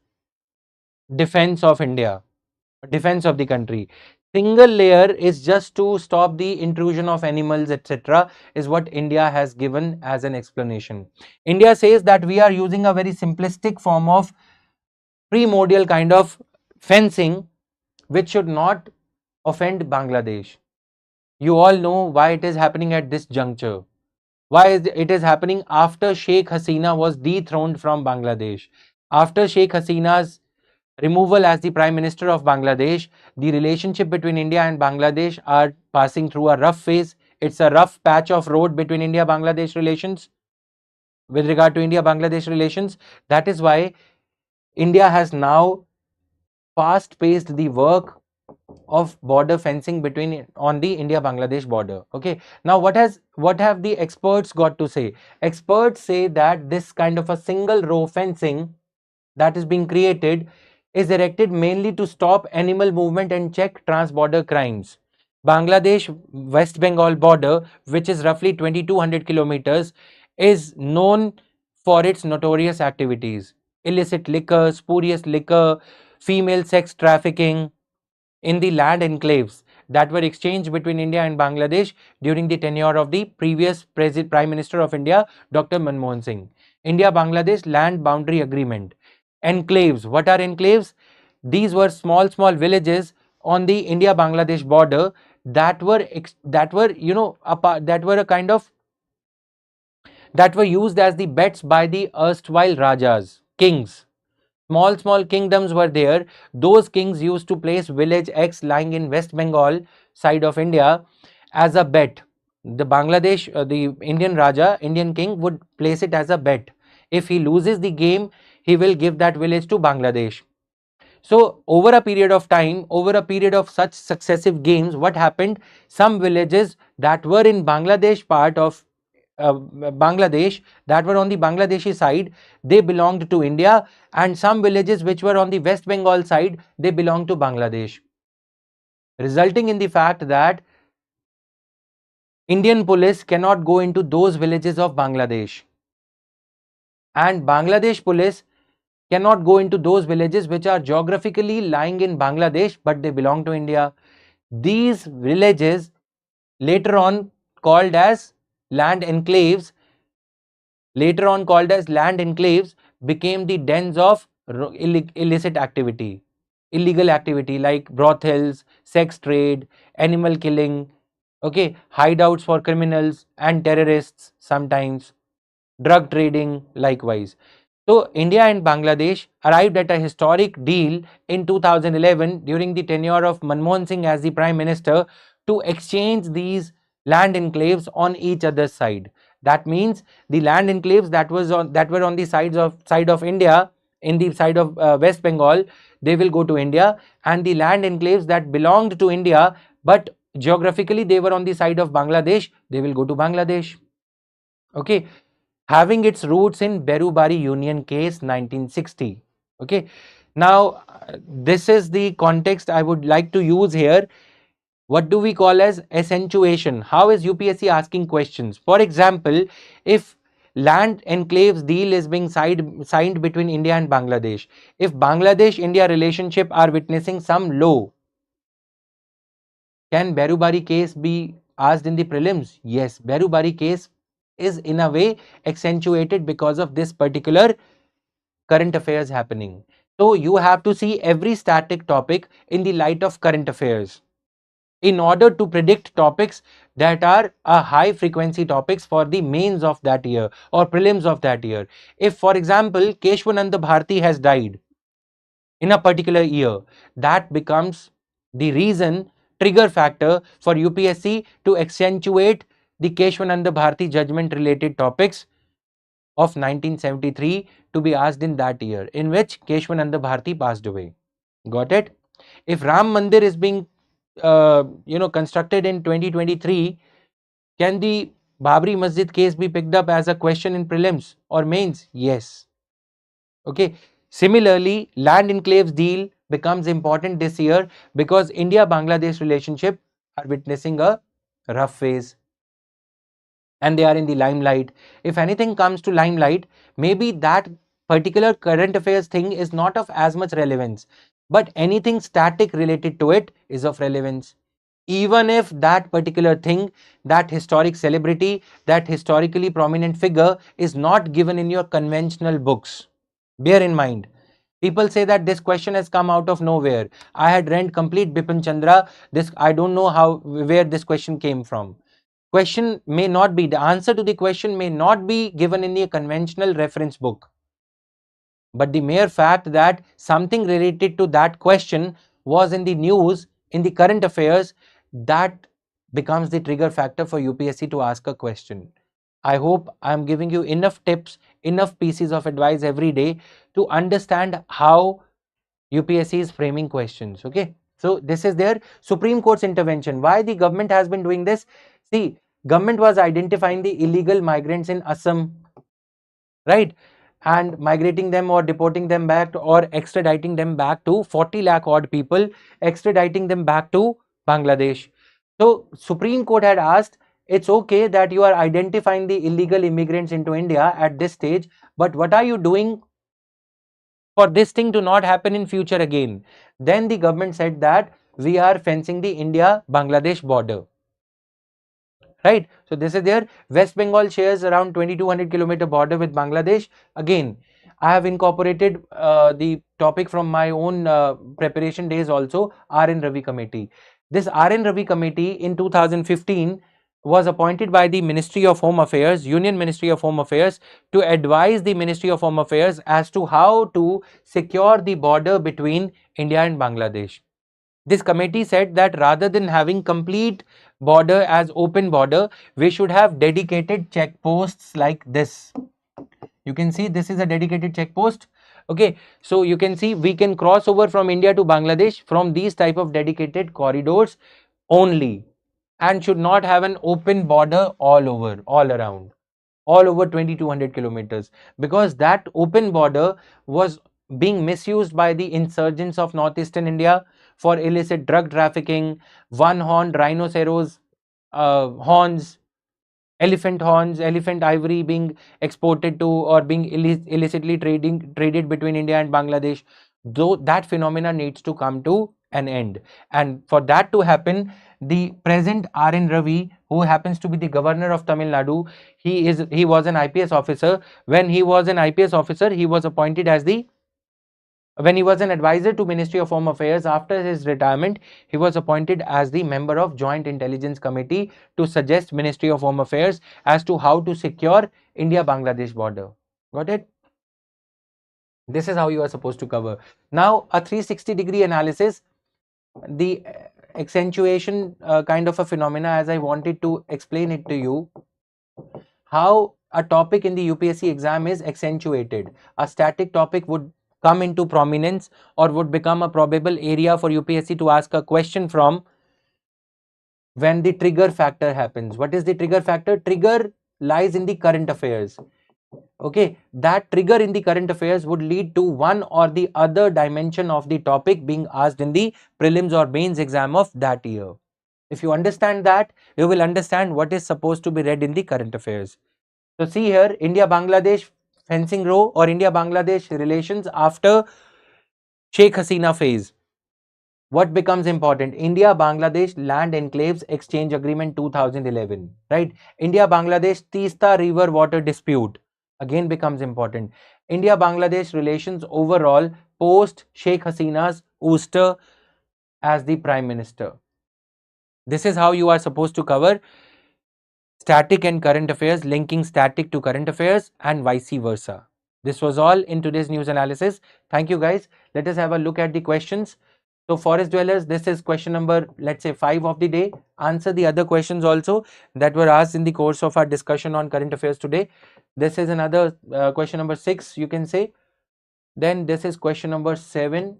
defense of India, defense of the country. Single layer is just to stop the intrusion of animals, etc., is what India has given as an explanation. India says that we are using a very simplistic form of primordial kind of fencing which should not offend Bangladesh. You all know why it is happening at this juncture. Why it is happening after Sheikh Hasina was dethroned from Bangladesh. After Sheikh Hasina's removal as the Prime Minister of Bangladesh, the relationship between India and Bangladesh are passing through a rough phase. It's a rough patch of road between India-Bangladesh relations. With regard to India-Bangladesh relations, that is why India has now fast-paced the work of border fencing on the India-Bangladesh border. Okay. Now, what have the experts got to say? Experts say that this kind of a single row fencing that is being created is erected mainly to stop animal movement and check trans-border crimes. Bangladesh West Bengal border, which is roughly 2200 kilometers, is known for its notorious activities: illicit liquor, spurious liquor, female sex trafficking in the land enclaves that were exchanged between India and Bangladesh during the tenure of the previous Prime Minister of India, Dr. Manmohan Singh. India-Bangladesh Land Boundary Agreement. Enclaves. What are enclaves? These were small villages on the India-Bangladesh border that were that were used as the bets by the erstwhile Rajas, kings. Small kingdoms were there. Those kings used to place village X lying in West Bengal side of India as a bet. The Indian Raja, Indian king would place it as a bet. If he loses the game, he will give that village to Bangladesh. So over a period of time, over a period of such successive games, what happened? Some villages that were in Bangladesh part of Bangladesh, that were on the Bangladeshi side, they belonged to India, and some villages which were on the West Bengal side, they belonged to Bangladesh, resulting in the fact that Indian police cannot go into those villages of Bangladesh, and Bangladesh police cannot go into those villages which are geographically lying in Bangladesh but they belong to India. These villages, later on called as land enclaves, became the dens of illicit activity, illegal activity like brothels, sex trade, animal killing, okay, hideouts for criminals and terrorists sometimes, drug trading likewise. So India and Bangladesh arrived at a historic deal in 2011 during the tenure of Manmohan Singh as the Prime Minister to exchange these land enclaves on each other's side. That means the land enclaves that were on the side of India, in the side of West Bengal, they will go to India, and the land enclaves that belonged to India but geographically they were on the side of Bangladesh, they will go to Bangladesh. Okay, having its roots in Berubari Union case 1960. Okay, now this is the context I would like to use here. What do we call as accentuation? How is UPSC asking questions? For example, if land enclaves deal is being signed between India and Bangladesh, if Bangladesh-India relationship are witnessing some low, can Berubari case be asked in the prelims? Yes, Berubari case is in a way accentuated because of this particular current affairs happening. So you have to see every static topic in the light of current affairs in order to predict topics that are a high frequency topics for the mains of that year or prelims of that year. If for example Keshwananda Bharti has died in a particular year, that becomes the reason, trigger factor for UPSC to accentuate the Keshwananda Bharti judgment related topics of 1973 to be asked in that year in which Keshwananda Bharti passed away. Got it? If Ram Mandir is being constructed in 2023, can the Babri Masjid case be picked up as a question in prelims or mains? Yes. Okay. Similarly, land enclaves deal becomes important this year because India-Bangladesh relationship are witnessing a rough phase and they are in the limelight. If anything comes to limelight, maybe that particular current affairs thing is not of as much relevance, but anything static related to it is of relevance. Even if that particular thing, that historic celebrity, that historically prominent figure is not given in your conventional books. Bear in mind, people say that this question has come out of nowhere. I had read complete Bipin Chandra. I don't know where this question came from. The answer to the question may not be given in a conventional reference book. But the mere fact that something related to that question was in the news, in the current affairs, that becomes the trigger factor for UPSC to ask a question. I hope I am giving you enough tips, enough pieces of advice every day to understand how UPSC is framing questions. Okay. So this is their Supreme Court's intervention. Why the government has been doing this? See, government was identifying the illegal migrants in Assam, right? And migrating them or deporting them back or extraditing them back to 40 lakh odd people, extraditing them back to Bangladesh. So Supreme Court had asked It's okay that you are identifying the illegal immigrants into India at this stage, but what are you doing for this thing to not happen in future again? Then the government said that we are fencing the India-Bangladesh border. Right, so this is there. West Bengal shares around 2200-kilometer border with Bangladesh. Again, I have incorporated the topic from my own preparation days also, R.N. Ravi committee. This R.N. Ravi committee in 2015 was appointed by the Ministry of Home Affairs, Union Ministry of Home Affairs, to advise the Ministry of Home Affairs as to how to secure the border between India and Bangladesh. This committee said that rather than having complete border as open border, we should have dedicated checkposts like this. You can see this is a dedicated checkpost. Okay, so you can see we can cross over from India to Bangladesh from these type of dedicated corridors only, and should not have an open border all over, all around, all over 2200 kilometers, because that open border was being misused by the insurgents of northeastern India for illicit drug trafficking, one-horned rhinoceros horns, elephant ivory being exported to or being illicitly traded between India and Bangladesh. Though that phenomena needs to come to an end, and for that to happen, the present R.N. Ravi, who happens to be the governor of Tamil Nadu, he was an IPS officer. When he was an IPS officer, he was appointed as the when he was an advisor to Ministry of Home Affairs. After his retirement, he was appointed as the member of Joint Intelligence Committee to suggest Ministry of Home Affairs as to how to secure India-Bangladesh border. Got it? This is how you are supposed to cover. Now, a 360-degree analysis, the accentuation kind of a phenomena, as I wanted to explain it to you, how a topic in the UPSC exam is accentuated. A static topic would come into prominence or would become a probable area for UPSC to ask a question from when the trigger factor happens. What is the trigger factor? Trigger lies in the current affairs. Okay, that trigger in the current affairs would lead to one or the other dimension of the topic being asked in the prelims or mains exam of that year. If you understand that, you will understand what is supposed to be read in the current affairs. So see here, India-Bangladesh fencing row or India-Bangladesh relations after Sheikh Hasina phase. What becomes important? India-Bangladesh Land Enclaves Exchange Agreement 2011, right? India-Bangladesh Teesta River Water Dispute again becomes important. India-Bangladesh relations overall post Sheikh Hasina's ouster as the Prime Minister. This is how you are supposed to cover static and current affairs, linking static to current affairs and vice versa. This was all in today's news analysis. Thank you guys. Let us have a look at the questions. So forest dwellers, this is question number, let's say 5 of the day. Answer the other questions also that were asked in the course of our discussion on current affairs today. This is another question number 6, you can say. Then this is question number 7.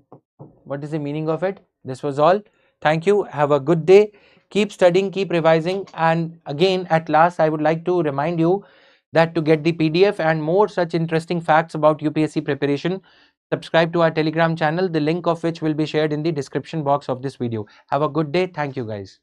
What is the meaning of it? This was all. Thank you. Have a good day. Keep studying, keep revising. And again, at last, I would like to remind you that to get the PDF and more such interesting facts about UPSC preparation, subscribe to our Telegram channel, the link of which will be shared in the description box of this video. Have a good day. Thank you guys.